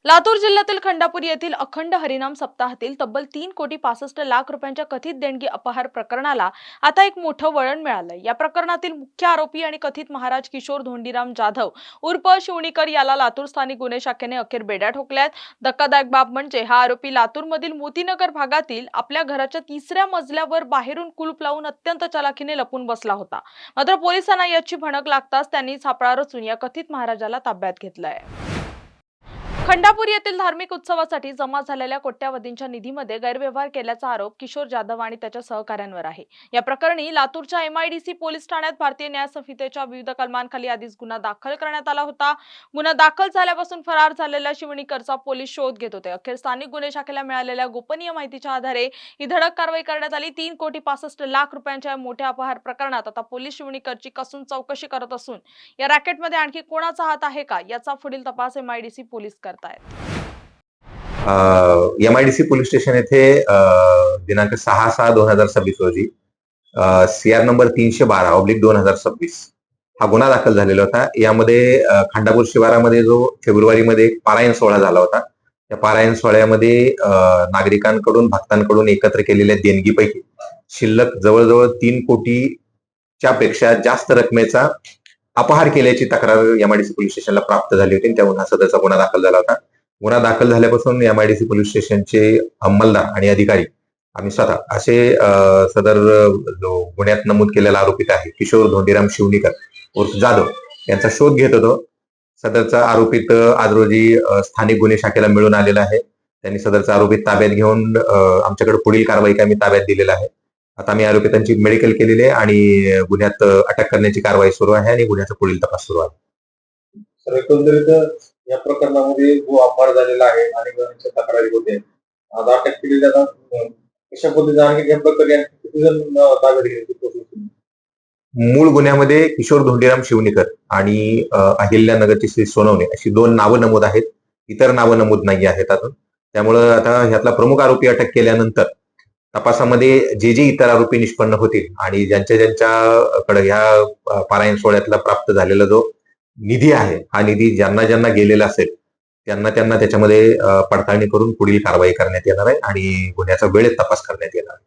लातूर जिल्ह्यातील खंडापूर येथील अखंड हरिनाम सप्ताहातील तब्बल 3,65,00,000 रुपयांच्या कथित देणगी अपहार प्रकरणाला आता एक मोठं वळण मिळालंय। या प्रकरणातील मुख्य आरोपी आणि कथित महाराज किशोर धोंडीराम जाधव उर्फ शिवणीकर याला लातूर स्थानिक गुन्हे शाखेने अखेर बेड्या ठोकल्यात। धक्कादायक बाब म्हणजे हा आरोपी लातूरमधील मोतीनगर भागातील आपल्या घराच्या 3ऱ्या मजल्यावर बाहेरून कुलूप लावून अत्यंत चलाखीने लपून बसला होता। मात्र पोलिसांना याची भनक लागताच त्यांनी सापळा रचून या कथित महाराजाला ताब्यात घेतलंय। खंडापूर येथील धार्मिक उत्सवासाठी जमा झालेल्या कोट्यावधींच्या निधीमध्ये गैरव्यवहार केल्याचा आरोप किशोर जाधव आणि त्याच्या सहकाऱ्यांवर आहे। या प्रकरणी लातूरच्या MIDC पोलीस ठाण्यात भारतीय न्याय संहितेच्या विविध कलमांखाली आधीच गुन्हा दाखल करण्यात आला होता। गुन्हा दाखल झाल्यापासून फरार झालेल्या शिवणीकरचा पोलीस शोध घेत होते। अखेर स्थानिक गुन्हे शाखेला मिळालेल्या गोपनीय माहितीच्या आधारे ही धडक कारवाई करण्यात आली। 3,65,00,000 रुपयांच्या मोठ्या अपहार प्रकरणात आता पोलीस शिवणीकरची कसून चौकशी करत असून या रॅकेटमध्ये आणखी कोणाचा हात आहे का याचा पुढील तपास MIDC पोलीस करतायत। MIDC पोलीस स्टेशन येथे दिनांक 6/6/2026 रोजी CR नंबर 312/2026 हा गुन्हा दाखल झालेला होता। यामध्ये खंडापूर शिवारामध्ये जो फेब्रुवारीमध्ये एक पारायण सोहळा झाला होता, त्या पारायण सोहळ्यामध्ये नागरिकांकडून भक्तांकडून एकत्र केलेल्या देणगीपैकी शिल्लक जवळजवळ 3 कोटीच्या पेक्षा जास्त रकमेचा अपहार केल्याची तक्रार MIDC पोलीस स्टेशनला प्राप्त झाली होती। त्या सदरचा गुन्हा दाखल झाला होता। गुन्हा दाखल झाल्यापासून MIDC पोलीस स्टेशनचे अंमलदार आणि अधिकारी आम्ही स्वतः असे सदर जो गुन्ह्यात नमूद केलेला आरोपित आहे किशोर धोंडीराम शिवणीकर उर्फ जाधव यांचा शोध घेत होतो। सदरचा आरोपित आज रोजी स्थानिक गुन्हे शाखेला मिळून आलेला आहे। त्यांनी सदरचा आरोपित ताब्यात घेऊन आमच्याकडे पुढील कारवाई आम्ही ताब्यात दिलेला आहे। आता आम्ही आरोपितांची मेडिकल केलेली आहे आणि गुन्ह्यात अटक करण्याची कारवाई सुरू आहे आणि गुन्ह्याचा पुढील तपास सुरू आहे। तर एकंदरीत या प्रकरणामध्ये जो अपहार झालेला आहे आणि तक्रारी होते, आज अटक केलेल्या कशा पद्धतीने आणखी प्रकारे किती जण ताब्यात घेतले? मूळ गुन्ह्यामध्ये किशोर धोंडीराम शिवणीकर आणि अहिल्यानगरची श्री सोनवणे अशी 2 नावं नमूद आहेत, इतर नावं नमूद नाही आहेत अजून। त्यामुळं आता ह्यातला प्रमुख आरोपी अटक केल्यानंतर तपासामध्ये जे इतर आरोपी निष्पन्न होतील आणि ज्यांच्याकडे ह्या पारायण सोहळ्यातला प्राप्त झालेला जो निधी आहे, हा निधी ज्यांना गेलेला असेल त्यांना त्याच्यामध्ये पडताळणी करून पुढील कारवाई करण्यात येणार आहे आणि गुन्ह्याचा वेळेत तपास करण्यात येणार आहे।